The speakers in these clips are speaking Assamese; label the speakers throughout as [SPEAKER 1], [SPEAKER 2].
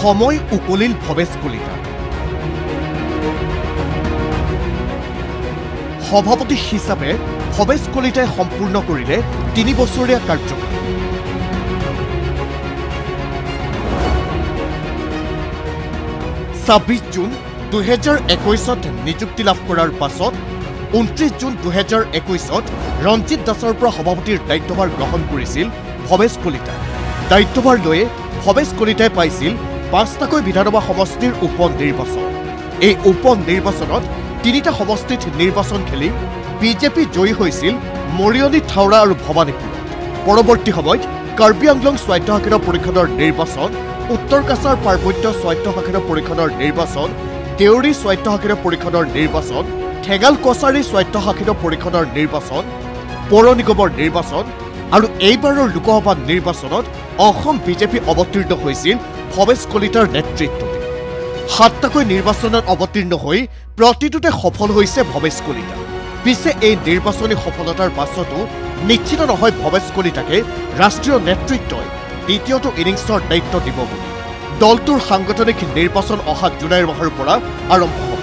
[SPEAKER 1] সময় উকলিল ভৱেশ কলিতা সভাপতি হিচাপে ভৱেশ কলিতাই সম্পূৰ্ণ কৰিলে 3 বছৰীয়া কাৰ্যকাল 26 জুন 2021 নিযুক্তি লাভ কৰাৰ পাছত 29 জুন 2021 ৰঞ্জিত দাসৰ পৰা সভাপতিৰ দায়িত্বভাৰ গ্ৰহণ কৰিছিল ভৱেশ কলিতা দায়িত্বভাৰ লৈ ভৱেশ কলিতাই পাইছিল 5টাকৈ বিধানসভা সমষ্টিৰ উপ-নিৰ্বাচন এই উপ-নিৰ্বাচনত 3টা সমষ্টিত নিৰ্বাচন খেলি বিজেপি জয়ী হৈছিল মৰিয়নি থাওৰা আৰু ভৱানীপুৰত পৰৱৰ্তী সময়ত কাৰ্বি আংলং স্বায়ত্ত শাসিত পৰিষদৰ নিৰ্বাচন উত্তৰ কাছাৰ পাৰ্বত্য স্বায়ত্ত শাসিত পৰিষদৰ নিৰ্বাচন দেউৰী স্বায়ত্ত শাসিত পৰিষদৰ নিৰ্বাচন ঠেগাল কছাৰী স্বায়ত্ত শাসিত পৰিষদৰ নিৰ্বাচন পৌৰ নিগমৰ নিৰ্বাচন আৰু এইবাৰৰ লোকসভা নিৰ্বাচনত অসম বিজেপি অৱতীৰ্ণ হৈছিল ভৱেশ কলিতাৰ নেতৃত্বত 7টাকৈ নিৰ্বাচনত অৱতীৰ্ণ হৈ প্ৰতিটোতে সফল হৈছে ভৱেশ কলিতা পিছে এই নিৰ্বাচনী সফলতাৰ পাছতো নিশ্চিত নহয় ভৱেশ কলিতাকে ৰাষ্ট্ৰীয় নেতৃত্বই দ্বিতীয়টো ইনিংছৰ দায়িত্ব দিব বুলি দলটোৰ সাংগঠনিক নিৰ্বাচন অহা জুলাইৰ মাহৰ পৰা আৰম্ভ হ'ব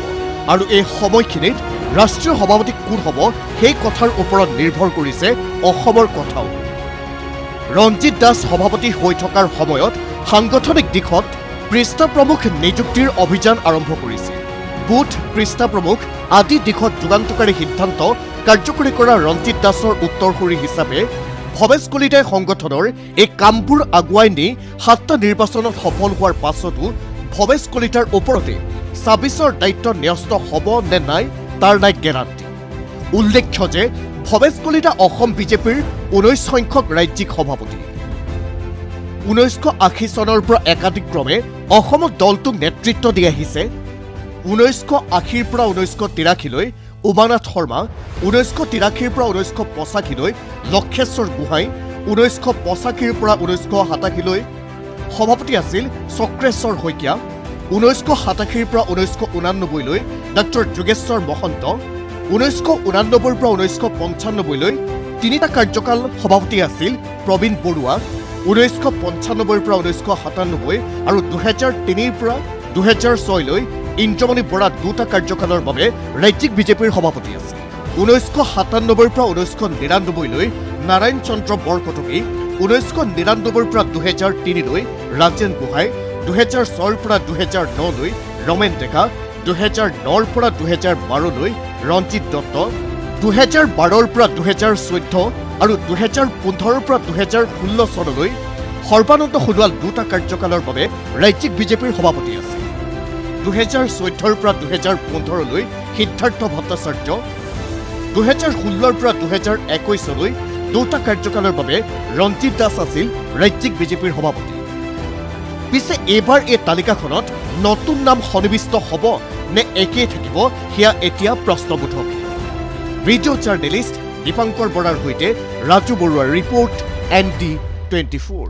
[SPEAKER 1] আৰু এই সময়খিনিত ৰাষ্ট্ৰীয় সভাপতি কোন হ'ব সেই কথাৰ ওপৰত নিৰ্ভৰ কৰিছে অসমৰ কথাও ৰঞ্জিত দাস সভাপতি হৈ থকাৰ সময়ত সাংগঠনিক দিশত পৃষ্ঠা প্ৰমুখ নিযুক্তিৰ অভিযান আৰম্ভ কৰিছে বুথ পৃষ্ঠা প্ৰমুখ আদি দিশত যুগান্তকাৰী সিদ্ধান্ত কাৰ্যকৰী কৰা ৰঞ্জিত দাসৰ উত্তৰসূৰী হিচাপে ভৱেশ কলিতাই সংগঠনৰ এই কামবোৰ আগুৱাই নি 7টা নিৰ্বাচনত সফল হোৱাৰ পাছতো ভৱেশ কলিতাৰ ওপৰতে 26ৰ দায়িত্ব ন্যস্ত হ'ব নে নাই তাৰ নাই গেৰাণ্টি উল্লেখ্য যে ভৱেশ কলিতা অসম বিজেপিৰ 19 সংখ্যক ৰাজ্যিক সভাপতি 1980 চনৰ পৰা একাধিক্ৰমে অসমত দলটোক নেতৃত্ব দি আহিছে 1980ৰ পৰা 1983 লৈ উমানাথ শৰ্মা 1983ৰ পৰা 1985 লৈ লক্ষেশ্বৰ গোহাঁই 1985ৰ পৰা 1987 লৈ সভাপতি আছিল চক্ৰেশ্বৰ শইকীয়া 1987ৰ পৰা 1989 লৈ ডক্টৰ যোগেশ্বৰ মহন্ত 1989ৰ পৰা 1995 লৈ 3টা কাৰ্যকাল সভাপতি আছিল প্ৰবীণ বৰুৱা 1995ৰ পৰা 1997 আৰু 2003ৰ পৰা 2006 লৈ ইন্দ্ৰমণি বৰা 2টা কাৰ্যকালৰ বাবে ৰাজ্যিক বিজেপিৰ সভাপতি আছিল 1997ৰ পৰা 1999 লৈ নাৰায়ণ চন্দ্ৰ বৰকটকী 1999ৰ পৰা 2003 লৈ ৰাজেন গোহাঁই 2006ৰ পৰা 2009 লৈ ৰমেন ডেকা 2009ৰ পৰা 2012 লৈ ৰঞ্জিত দত্ত 2012ৰ পৰা 2014 আৰু 2015ৰ পৰা 2016 চনলৈ সৰ্বানন্দ সোণোৱাল 2টা কাৰ্যকালৰ বাবে ৰাজ্যিক বিজেপিৰ সভাপতি আছিল 2014ৰ পৰা 2015 লৈ সিদ্ধাৰ্থ ভট্টাচাৰ্য 2016ৰ পৰা 2021 লৈ 2টা কাৰ্যকালৰ বাবে ৰঞ্জিত দাস আছিল ৰাজ্যিক বিজেপিৰ সভাপতি পিছে এইবাৰ এই তালিকাখনত নতুন নাম সন্নিবিষ্ট হ'ব নে একেই থাকিব হিয়া এতিয়া প্ৰশ্নবোধক ভিডিঅ' জাৰ্নেলিষ্ট দীপাংকৰ বৰাৰ সৈতে ৰাজু বৰুৱাৰ ৰিপৰ্ট ND24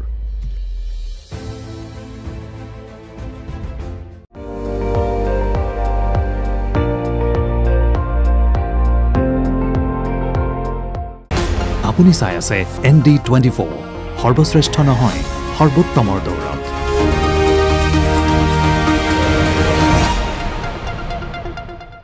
[SPEAKER 2] আপুনি চাই আছে ND24 সৰ্বশ্ৰেষ্ঠ নহয় সৰ্বোত্তমৰ দৌৰ